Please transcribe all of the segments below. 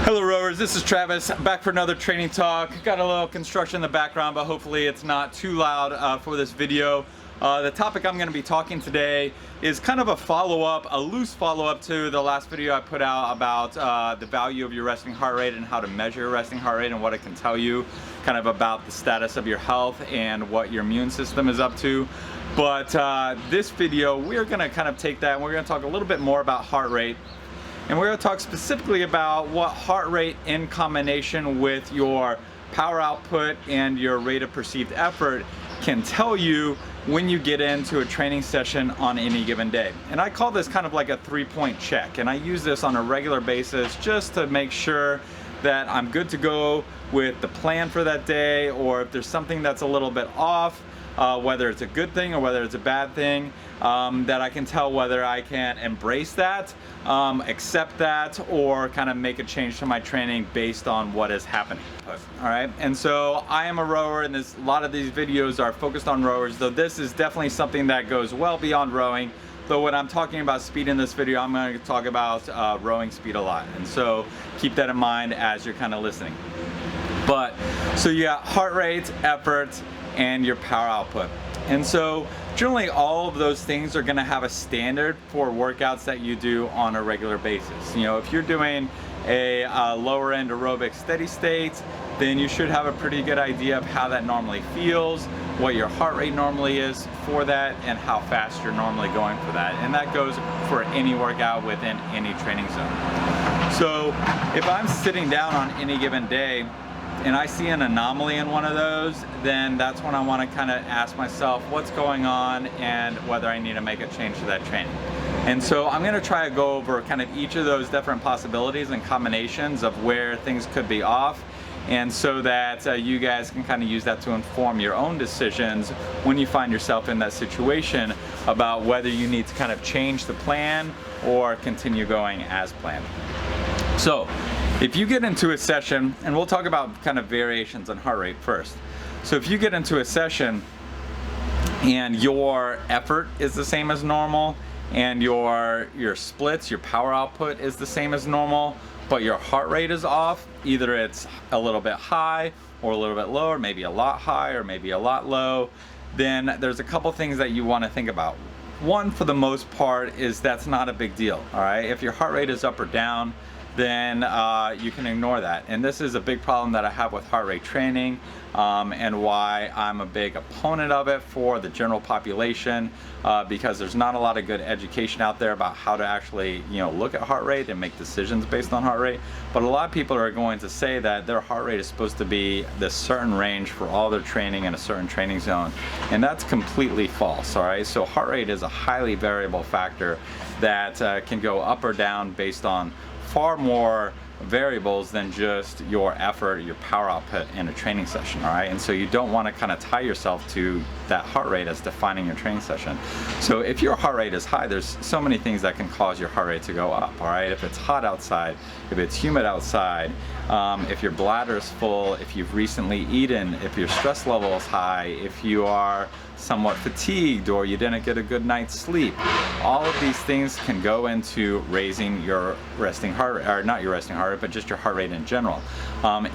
Hello rowers, this is Travis, back for another training talk. Got a little construction in the background, but hopefully it's not too loud for this video. The topic I'm going to be talking today is kind of a follow-up, a loose follow-up to the last video I put out about the value of your resting heart rate and how to measure your resting heart rate and what it can tell you kind of about the status of your health and what your immune system is up to. But this video, we're going to kind of take that and we're going to talk a little bit more about heart rate. And we're going to talk specifically about what heart rate in combination with your power output and your rate of perceived effort can tell you when you get into a training session on any given day. And I call this kind of like a 3-point check, and I use this on a regular basis just to make sure that I'm good to go with the plan for that day, or if there's something that's a little bit off, whether it's a good thing or whether it's a bad thing, that I can tell whether I can embrace that, accept that, or kind of make a change to my training based on what is happening. All right, and so I am a rower, and a lot of these videos are focused on rowers, though this is definitely something that goes well beyond rowing. Though when I'm talking about speed in this video, I'm going to talk about rowing speed a lot, and so keep that in mind as you're kind of listening. But so you got heart rate, effort, and your power output. And so generally all of those things are going to have a standard for workouts that you do on a regular basis. You know, if you're doing a lower end aerobic steady state, then you should have a pretty good idea of how that normally feels, what your heart rate normally is for that, and how fast you're normally going for that. And that goes for any workout within any training zone. So if I'm sitting down on any given day and I see an anomaly in one of those, then that's when I want to kind of ask myself what's going on and whether I need to make a change to that training. And so I'm going to try to go over kind of each of those different possibilities and combinations of where things could be off, and so that you guys can kind of use that to inform your own decisions when you find yourself in that situation about whether you need to kind of change the plan or continue going as planned. So if you get into a session, and we'll talk about kind of variations on heart rate first. So if you get into a session and your effort is the same as normal, and your splits, your power output is the same as normal, but your heart rate is off, either it's a little bit high or a little bit low, or maybe a lot high or maybe a lot low, then there's a couple things that you want to think about. One, for the most part, is that's not a big deal, all right? If your heart rate is up or down, then you can ignore that. And this is a big problem that I have with heart rate training, and why I'm a big opponent of it for the general population, because there's not a lot of good education out there about how to actually, you know, look at heart rate and make decisions based on heart rate. But a lot of people are going to say that their heart rate is supposed to be this certain range for all their training in a certain training zone, and that's completely false. All right, so heart rate is a highly variable factor that can go up or down based on far more variables than just your effort, your power output in a training session, all right? And so you don't want to kind of tie yourself to that heart rate as defining your training session. So if your heart rate is high, there's so many things that can cause your heart rate to go up, all right? If it's hot outside, if it's humid outside, if your bladder is full, if you've recently eaten, if your stress level is high, if you are somewhat fatigued or you didn't get a good night's sleep, all of these things can go into raising your resting heart rate, or not your resting heart rate, but just your heart rate in general,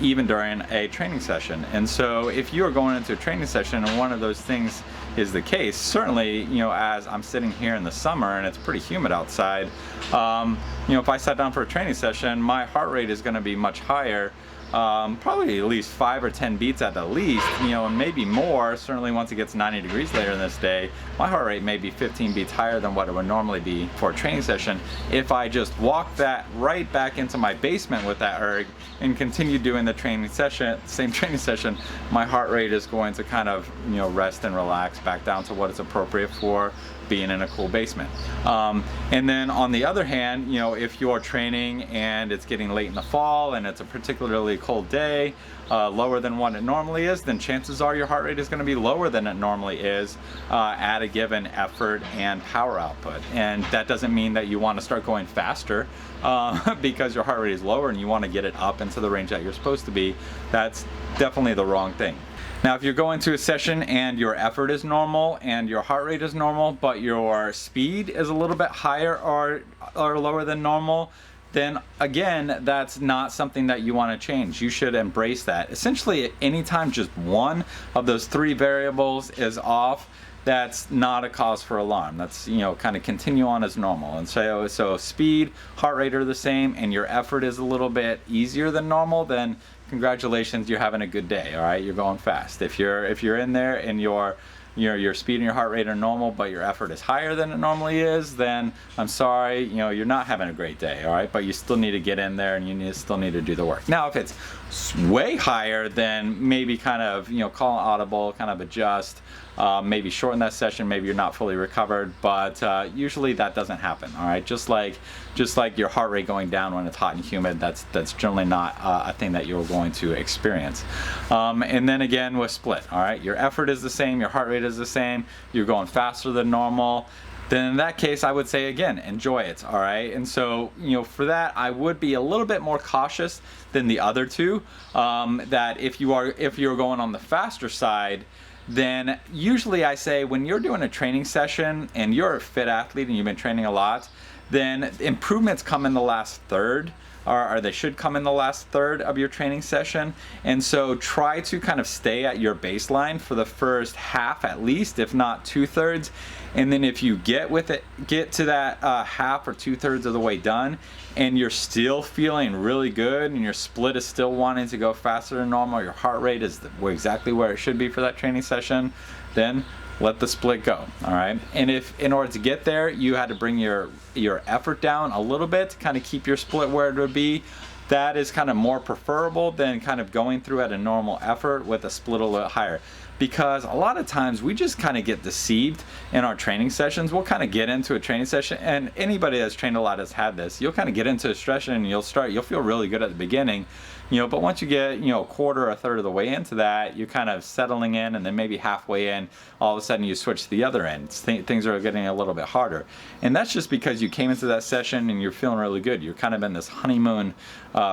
even during a training session. And so if you are going into a training session and one of those things is the case, certainly, you know, as I'm sitting here in the summer and it's pretty humid outside, you know, if I sat down for a training session, my heart rate is going to be much higher, probably at least 5 or 10 beats at the least, you know, and maybe more. Certainly once it gets 90 degrees later in this day, my heart rate may be 15 beats higher than what it would normally be for a training session. If I just walk that right back into my basement with that erg and continue doing the training session, same training session, my heart rate is going to kind of, you know, rest and relax back down to what is appropriate for being in a cool basement. And then on the other hand, you know, if you're training and it's getting late in the fall and it's a particularly cold day, lower than what it normally is, then chances are your heart rate is going to be lower than it normally is at a given effort and power output. And that doesn't mean that you want to start going faster because your heart rate is lower and you want to get it up into the range that you're supposed to be. That's definitely the wrong thing. Now, if you're going to a session and your effort is normal and your heart rate is normal, but your speed is a little bit higher or lower than normal, then again, that's not something that you want to change. You should embrace that. Essentially, anytime just one of those three variables is off, that's not a cause for alarm. That's, you know, kind of continue on as normal. And so speed, heart rate are the same, and your effort is a little bit easier than normal, then congratulations, you're having a good day. All right, you're going fast. If you're in there and your speed and your heart rate are normal, but your effort is higher than it normally is, then I'm sorry, you know, you're not having a great day. All right, but you still need to get in there, and you still need to do the work. Now, if it's way higher, then maybe kind of, you know, call an audible, kind of adjust, maybe shorten that session. Maybe you're not fully recovered, but usually that doesn't happen. All right, just like your heart rate going down when it's hot and humid, that's generally not a thing that you're going to experience. And then again with split, all right, your effort is the same, your heart rate is the same, you're going faster than normal, then in that case I would say again, enjoy it. All right, and so, you know, for that I would be a little bit more cautious than the other two, that if you're going on the faster side, then usually I say when you're doing a training session and you're a fit athlete and you've been training a lot, then improvements come in the last third, or they should come in the last third of your training session. And so try to kind of stay at your baseline for the first half at least, if not 2/3. And then if you get to that half or 2/3 of the way done, and you're still feeling really good, and your split is still wanting to go faster than normal, your heart rate is exactly where it should be for that training session, then let the split go. All right, and if in order to get there you had to bring your effort down a little bit to kind of keep your split where it would be, that is kind of more preferable than kind of going through at a normal effort with a split a little higher. Because a lot of times we just kind of get deceived in our training sessions. We'll kind of get into a training session, and anybody that's trained a lot has had this. You'll kind of get into a session and you'll feel really good at the beginning, you know, but once you get, you know, a quarter or a third of the way into that, you're kind of settling in, and then maybe halfway in, all of a sudden you switch to the other end. Things are getting a little bit harder. And that's just because you came into that session and you're feeling really good. You're kind of in this honeymoon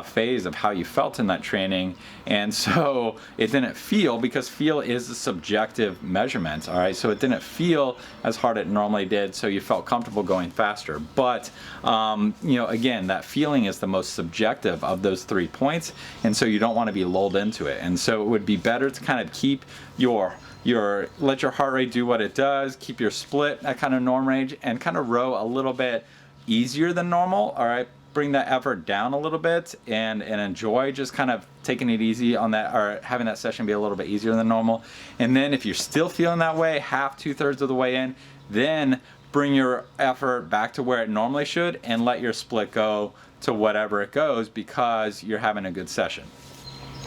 phase of how you felt in that training. And so it didn't feel, because feel is a subjective measurement, all right? So it didn't feel as hard as it normally did, so you felt comfortable going faster. But, you know, again, that feeling is the most subjective of those 3 points, and so you don't want to be lulled into it. And so it would be better to kind of keep let your heart rate do what it does, keep your split at kind of norm range, and kind of row a little bit easier than normal. All right, bring that effort down a little bit, and enjoy just kind of taking it easy on that, or having that session be a little bit easier than normal. And then if you're still feeling that way, half, 2/3 of the way in, then bring your effort back to where it normally should, and let your split go to whatever it goes, because you're having a good session.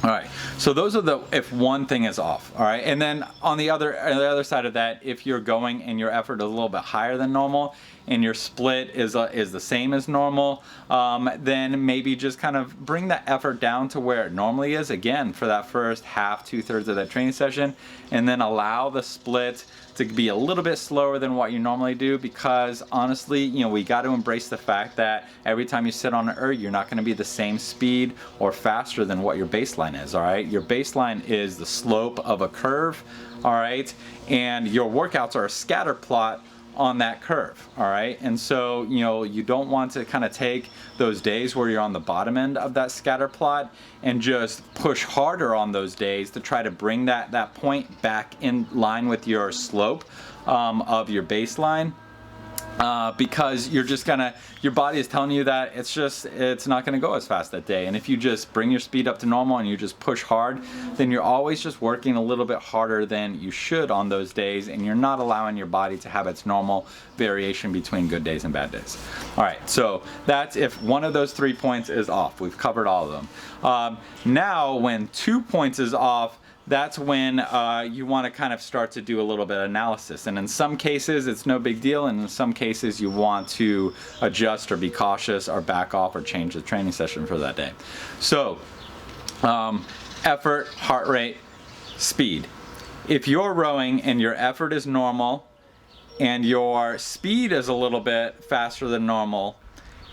All right, so those are if one thing is off. All right, and then on the other side of that, if you're going and your effort is a little bit higher than normal, and your split is the same as normal, then maybe just kind of bring that effort down to where it normally is, again, for that first half, 2/3 of that training session, and then allow the split to be a little bit slower than what you normally do, because honestly, you know, we got to embrace the fact that every time you sit on an erg, you're not going to be the same speed or faster than what your baseline is. All right, your baseline is the slope of a curve, all right, and your workouts are a scatter plot on that curve. All right, and so, you know, you don't want to kind of take those days where you're on the bottom end of that scatter plot and just push harder on those days to try to bring that point back in line with your slope of your baseline. Because your body is telling you that it's not gonna go as fast that day. And if you just bring your speed up to normal and you just push hard, then you're always just working a little bit harder than you should on those days, and you're not allowing your body to have its normal variation between good days and bad days. All right, so that's if one of those 3 points is off. We've covered all of them. Now, when 2 points is off, that's when you want to kind of start to do a little bit of analysis. And in some cases, it's no big deal. And in some cases, you want to adjust or be cautious or back off or change the training session for that day. So, effort, heart rate, speed. If you're rowing and your effort is normal and your speed is a little bit faster than normal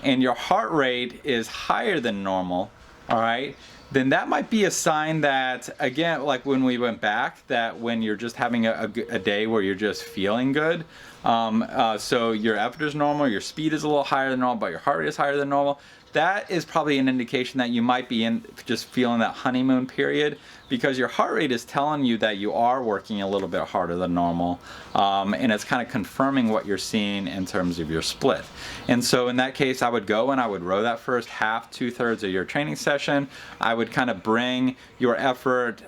and your heart rate is higher than normal, all right, then that might be a sign that, again, like when we went back, that when you're just having a day where you're just feeling good, so your effort is normal, your speed is a little higher than normal, but your heart rate is higher than normal, that is probably an indication that you might be in just feeling that honeymoon period, because your heart rate is telling you that you are working a little bit harder than normal, and it's kind of confirming what you're seeing in terms of your split. And so in that case, I would go and I would row that first half, 2/3 of your training session. I would kind of bring your effort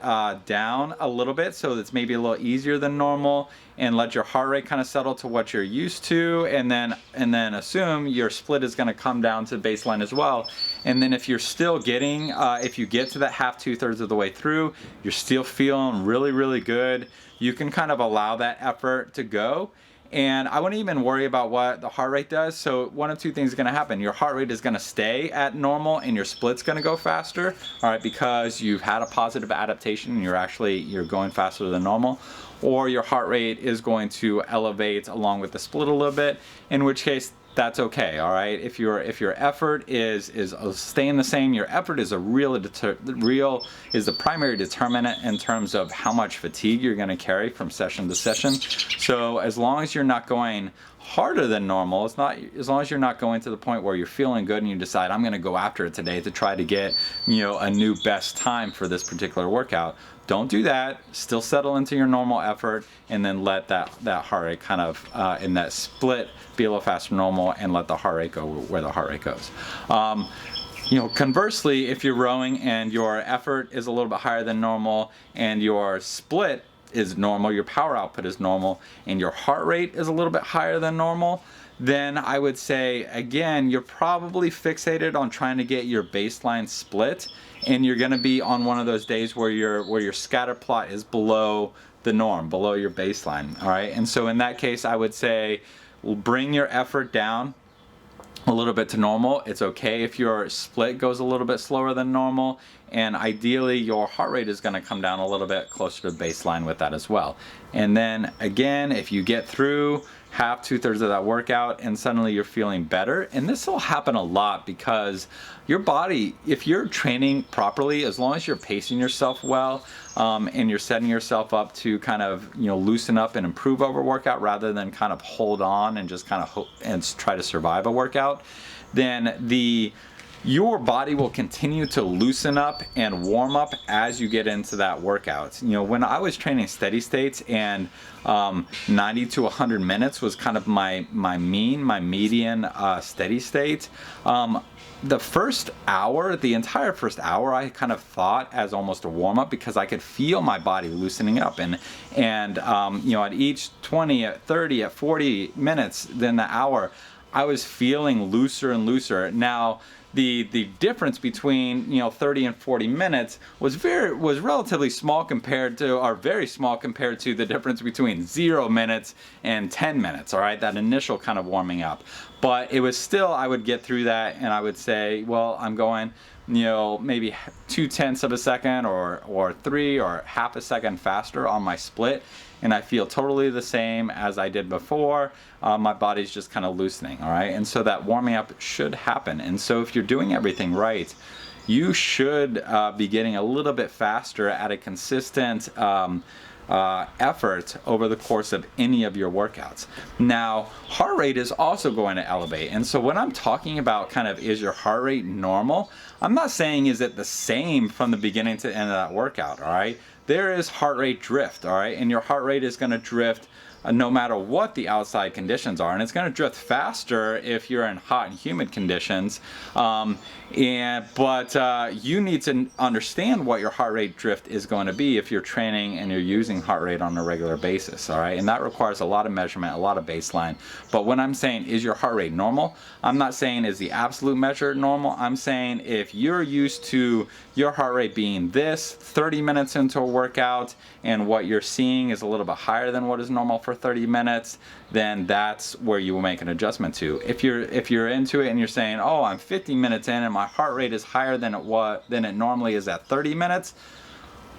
down a little bit so it's maybe a little easier than normal, and let your heart rate kind of settle to what you're used to, and then assume your split is going to come down to baseline as well. And then if you're still getting, if you get to that half, 2/3 of the way through, you're still feeling really good, you can kind of allow that effort to go. And I wouldn't even worry about what the heart rate does. So one of two things is going to happen. Your heart rate is going to stay at normal and your split's going to go faster, all right, because you've had a positive adaptation and you're going faster than normal. Or your heart rate is going to elevate along with the split a little bit, in which case that's okay, all right? If your effort is staying the same, your effort is the primary determinant in terms of how much fatigue you're going to carry from session to session. So as long as you're not going harder than normal, as long as you're not going to the point where you're feeling good and you decide, I'm going to go after it today to try to get, a new best time for this particular workout, don't do that. Still settle into your normal effort, and then let that heart rate kind of in that split be a little faster than normal, and let the heart rate go where the heart rate goes. Conversely, if you're rowing and your effort is a little bit higher than normal and your split is normal, your power output is normal, and your heart rate is a little bit higher than normal, then I would say, again, you're probably fixated on trying to get your baseline split, and you're going to be on one of those days where your scatter plot is below the norm, below your baseline, all right? And so in that case, I would say, bring your effort down a little bit to normal. It's okay if your split goes a little bit slower than normal, and ideally your heart rate is going to come down a little bit closer to baseline with that as well. And then again, if you get through half, 2/3 of that workout and suddenly you're feeling better, and this will happen a lot because your body, if you're training properly, as long as you're pacing yourself well, and you're setting yourself up to kind of loosen up and improve over workout rather than kind of hold on and just kind of hope and try to survive a workout, then your body will continue to loosen up and warm up as you get into that workout. When I was training steady states, and 90 to 100 minutes was kind of my median steady state, the entire first hour, I kind of thought as almost a warm up, because I could feel my body loosening up, and at each 20, at 30, at 40 minutes, then the hour, I was feeling looser and looser. Now, the difference between 30 and 40 minutes was relatively small compared to, or very small compared to, the difference between 0 minutes and 10 minutes, all right, that initial kind of warming up. But it was still, I would get through that and I would say, well, I'm going maybe 0.2 of a second or 3 or half a second faster on my split, and I feel totally the same as I did before. My body's just kind of loosening, all right? And so that warming up should happen. And so if you're doing everything right, you should be getting a little bit faster at a consistent effort over the course of any of your workouts. Now, heart rate is also going to elevate. And so when I'm talking about kind of, is your heart rate normal, I'm not saying is it the same from the beginning to the end of that workout, all right? There is heart rate drift, all right? And your heart rate is going to drift no matter what the outside conditions are, and it's going to drift faster if you're in hot and humid conditions. But you need to understand what your heart rate drift is going to be if you're training and you're using heart rate on a regular basis, all right? And that requires a lot of measurement, a lot of baseline. But when I'm saying, is your heart rate normal, I'm not saying is the absolute measure normal. I'm saying if you're used to your heart rate being this 30 minutes into a workout, and what you're seeing is a little bit higher than what is normal for 30 minutes, then that's where you will make an adjustment to. If you're into it and you're saying, oh, I'm 50 minutes in and my heart rate is higher than it normally is at 30 minutes,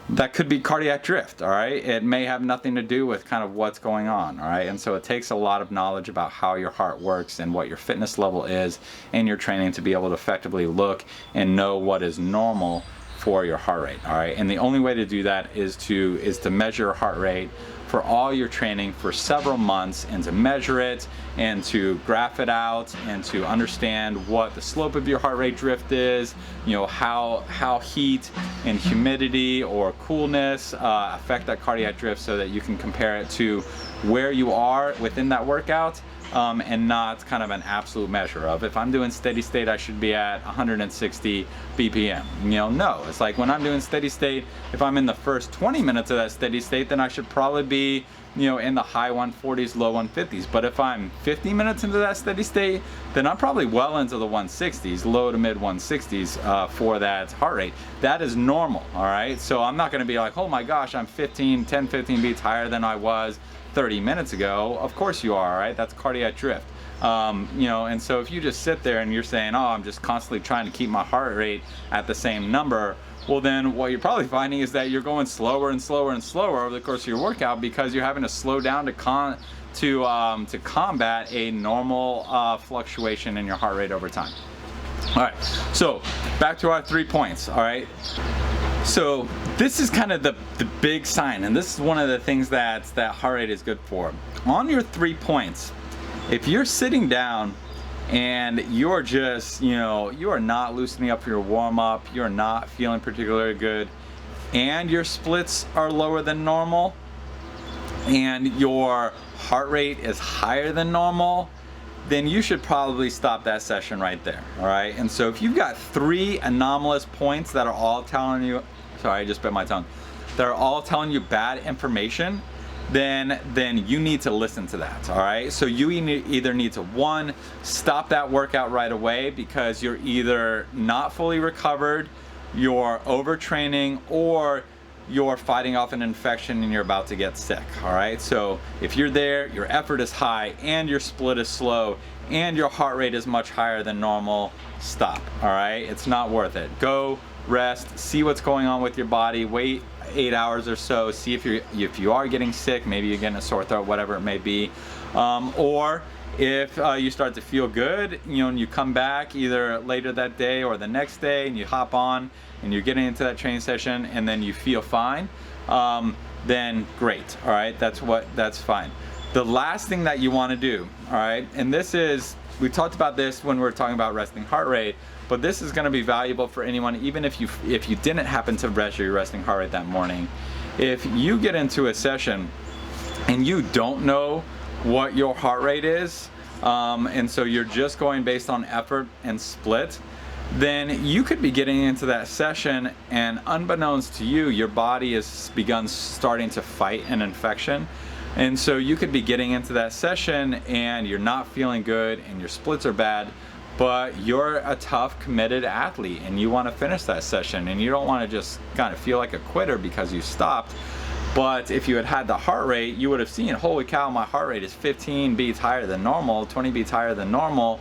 that could be cardiac drift, all right? It may have nothing to do with kind of what's going on, all right? And so it takes a lot of knowledge about how your heart works and what your fitness level is in your training to be able to effectively look and know what is normal for your heart rate. All right, and the only way to do that is to measure your heart rate for all your training for several months, and to measure it and to graph it out and to understand what the slope of your heart rate drift is, you know, how heat and humidity or coolness affect that cardiac drift, so that you can compare it to where you are within that workout, and not kind of an absolute measure of, if I'm doing steady state, I should be at 160 BPM. You know, no, it's like when I'm doing steady state, if I'm in the first 20 minutes of that steady state, then I should probably be, you know, in the high 140s, low 150s. But if I'm 50 minutes into that steady state, then I'm probably well into the 160s, low to mid 160s for that heart rate. That is normal, all right? So I'm not gonna be like, oh my gosh, I'm 10, 15 beats higher than I was 30 minutes ago. Of course you are, right? That's cardiac drift. You know, and so if you just sit there and you're saying, oh, I'm just constantly trying to keep my heart rate at the same number, well then what you're probably finding is that you're going slower and slower and slower over the course of your workout, because you're having to slow down to combat a normal fluctuation in your heart rate over time. All right, so back to our 3 points, all right? So this is kind of the big sign, and this is one of the things that heart rate is good for. On your 3 points, if you're sitting down and you're just, you know, you are not loosening up your warm-up, you're not feeling particularly good, and your splits are lower than normal, and your heart rate is higher than normal, then you should probably stop that session right there, all right? And so if you've got 3 anomalous points that are all telling you, sorry, I just bit my tongue, that are all telling you bad information, then you need to listen to that, all right? So you either need to, 1, stop that workout right away, because you're either not fully recovered, you're overtraining, or you're fighting off an infection and you're about to get sick, all right? So if you're there, your effort is high and your split is slow and your heart rate is much higher than normal, stop, all right? It's not worth it. Go rest, see what's going on with your body, wait 8 hours or so, see if you are getting sick, maybe you're getting a sore throat, whatever it may be, or if you start to feel good, you know, and you come back either later that day or the next day and you hop on and you're getting into that training session and then you feel fine, then great, all right, that's fine. The last thing that you want to do, all right, and this is, we talked about this when we were talking about resting heart rate, but this is going to be valuable for anyone, even if you didn't happen to measure your resting heart rate that morning. If you get into a session and you don't know what your heart rate is, and so you're just going based on effort and split, then you could be getting into that session and unbeknownst to you, your body has begun starting to fight an infection. And so you could be getting into that session and you're not feeling good and your splits are bad, but you're a tough, committed athlete and you want to finish that session and you don't want to just kind of feel like a quitter because you stopped. But if you had the heart rate, you would have seen, holy cow, my heart rate is 15 beats higher than normal, 20 beats higher than normal.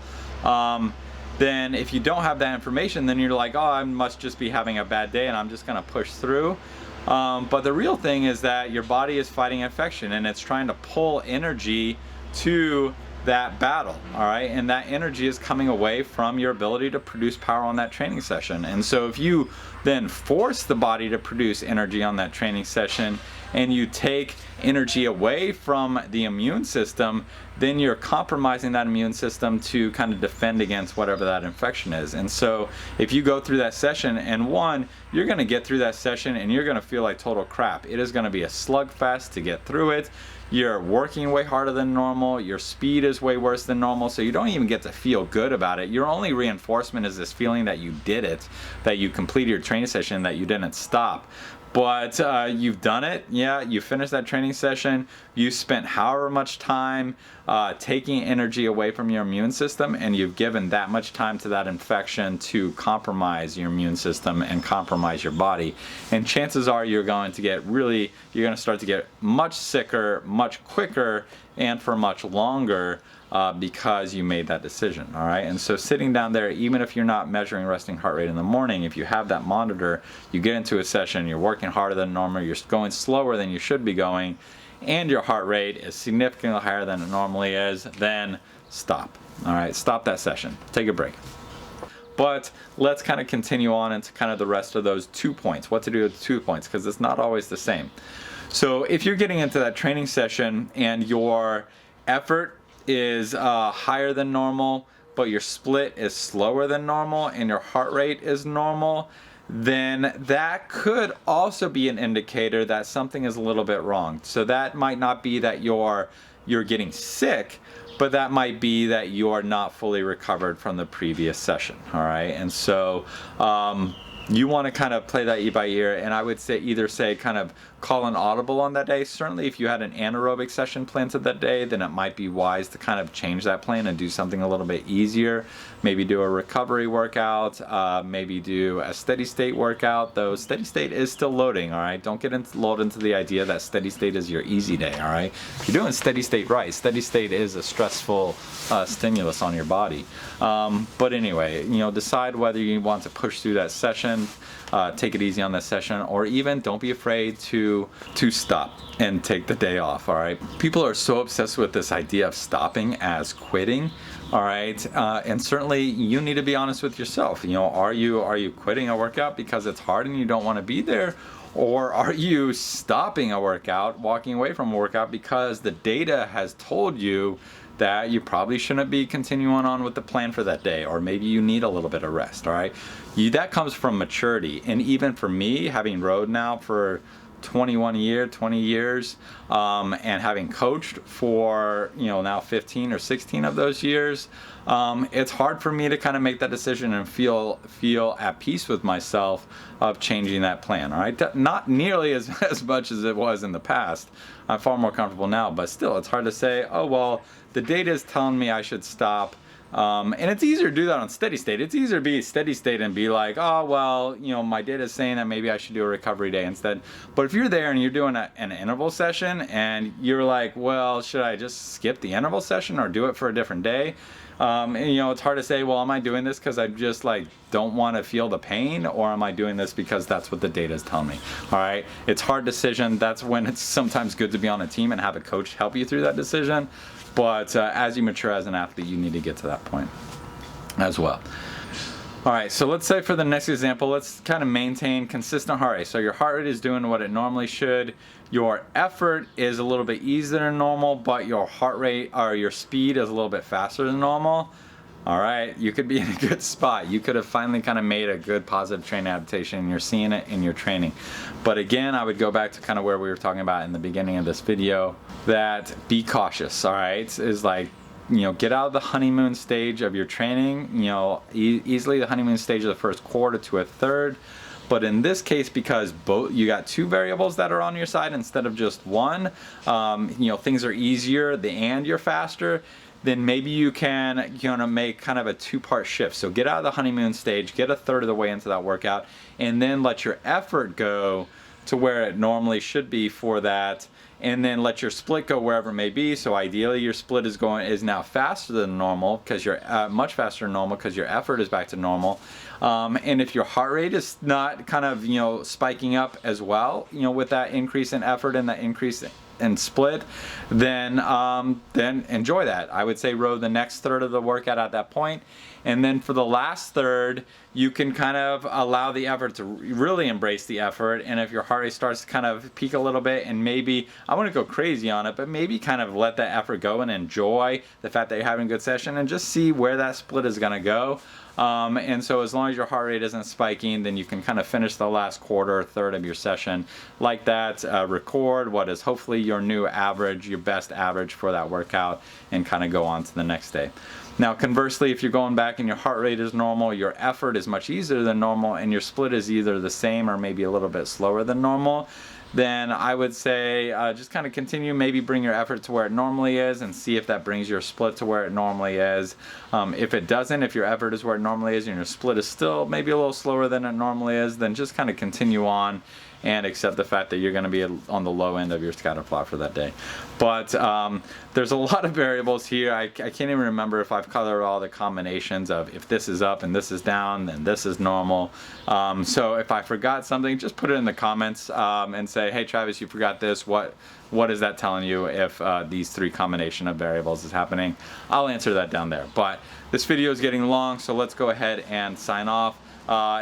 Then if you don't have that information, then you're like, oh, I must just be having a bad day and I'm just gonna push through. But the real thing is that your body is fighting infection and it's trying to pull energy to that battle, all right? And that energy is coming away from your ability to produce power on that training session. And so if you then force the body to produce energy on that training session and you take energy away from the immune system, then you're compromising that immune system to kind of defend against whatever that infection is. And so if you go through that session and you're gonna get through that session and you're gonna feel like total crap. It is gonna be a slugfest to get through it. You're working way harder than normal, your speed is way worse than normal, so you don't even get to feel good about it. Your only reinforcement is this feeling that you did it, that you completed your training session, that you didn't stop. But you've done it, yeah, you finished that training session, you spent however much time taking energy away from your immune system, and you've given that much time to that infection to compromise your immune system and compromise your body. And chances are you're going to start to get much sicker, much quicker, and for much longer because you made that decision, all right? And so sitting down there, even if you're not measuring resting heart rate in the morning, if you have that monitor, you get into a session, you're working harder than normal, you're going slower than you should be going, and your heart rate is significantly higher than it normally is, then stop, all right? Stop that session, take a break. But let's kind of continue on into kind of the rest of those 2 points, what to do with 2 points, because it's not always the same. So if you're getting into that training session and your effort is higher than normal, but your split is slower than normal and your heart rate is normal, then that could also be an indicator that something is a little bit wrong. So that might not be that you're getting sick, but that might be that you're not fully recovered from the previous session. All right, and so you want to kind of play that ear by ear, and I would say either say kind of call an audible on that day. Certainly if you had an anaerobic session planned to that day, then it might be wise to kind of change that plan and do something a little bit easier. Maybe do a recovery workout, maybe do a steady state workout, though steady state is still loading. All right, don't get load into the idea that steady state is your easy day. All right, if you're doing steady state right, steady state is a stressful stimulus on your body. But anyway, decide whether you want to push through that session, take it easy on that session, or even don't be afraid to stop and take the day off. All right, people are so obsessed with this idea of stopping as quitting. All right, and certainly you need to be honest with yourself. Are you quitting a workout because it's hard and you don't want to be there? Or are you stopping a workout, walking away from a workout because the data has told you that you probably shouldn't be continuing on with the plan for that day, or maybe you need a little bit of rest? All right, that comes from maturity. And even for me, having rode now for 20 years, and having coached for now 15 or 16 of those years, it's hard for me to kind of make that decision and feel at peace with myself of changing that plan. All right, not nearly as much as it was in the past. I'm far more comfortable now, but still it's hard to say, oh well, the data is telling me I should stop. And it's easier to do that on steady state. It's easier to be steady state and be like, oh, well, my data is saying that maybe I should do a recovery day instead. But if you're there and you're doing an interval session and you're like, well, should I just skip the interval session or do it for a different day? And it's hard to say, well, am I doing this because I just don't want to feel the pain, or am I doing this because that's what the data is telling me? All right, it's a hard decision. That's when it's sometimes good to be on a team and have a coach help you through that decision. But as you mature as an athlete, you need to get to that point as well. All right, so let's say for the next example, let's kind of maintain consistent heart rate. So your heart rate is doing what it normally should. Your effort is a little bit easier than normal, but your heart rate or your speed is a little bit faster than normal. All right, you could be in a good spot. You could have finally kind of made a good positive training adaptation, and you're seeing it in your training. But again, I would go back to kind of where we were talking about in the beginning of this video, that be cautious. All right, is get out of the honeymoon stage of your training. Easily the honeymoon stage of the first quarter to a third. But in this case, because you got two variables that are on your side instead of just one, things are easier, and you're faster, then maybe you can make kind of a two-part shift. So get out of the honeymoon stage, get a third of the way into that workout, and then let your effort go to where it normally should be for that, and then let your split go wherever it may be. So ideally your split is now faster than normal, because you're much faster than normal because your effort is back to normal. And if your heart rate is not kind of spiking up as well, with that increase in effort and that increase and split, then enjoy that. I would say row the next third of the workout at that point, and then for the last third, you can kind of allow the effort to really embrace the effort. And if your heart rate starts to kind of peak a little bit, and maybe I want to go crazy on it, but maybe kind of let that effort go and enjoy the fact that you're having a good session, and just see where that split is going to go. And so as long as your heart rate isn't spiking, then you can kind of finish the last quarter or third of your session like that, record what is hopefully your new average, your best average for that workout, and kind of go on to the next day. Now conversely, if you're going back and your heart rate is normal, your effort is much easier than normal, and your split is either the same or maybe a little bit slower than normal, then I would say just kind of continue, maybe bring your effort to where it normally is, and see if that brings your split to where it normally is. If it doesn't, if your effort is where it normally is and your split is still maybe a little slower than it normally is, then just kind of continue on and accept the fact that you're going to be on the low end of your scatter plot for that day. But there's a lot of variables here. I can't even remember if I've covered all the combinations of if this is up and this is down, then this is normal. So if I forgot something, just put it in the comments and say, hey Travis, you forgot this. What is that telling you if these three combination of variables is happening? I'll answer that down there. But this video is getting long, so let's go ahead and sign off.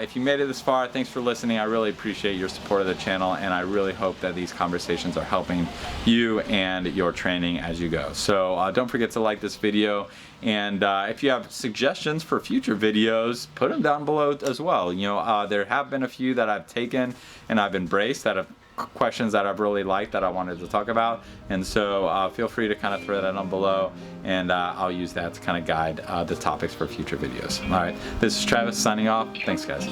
If you made it this far, thanks for listening. I really appreciate your support of the channel, and I really hope that these conversations are helping you and your training as you go. So don't forget to like this video, and if you have suggestions for future videos, put them down below as well. You know, there have been a few that I've taken and I've embraced that have questions that I've really liked that I wanted to talk about, and so feel free to kind of throw that on below, and I'll use that to kind of guide the topics for future videos. All right, this is Travis signing off. Thanks guys.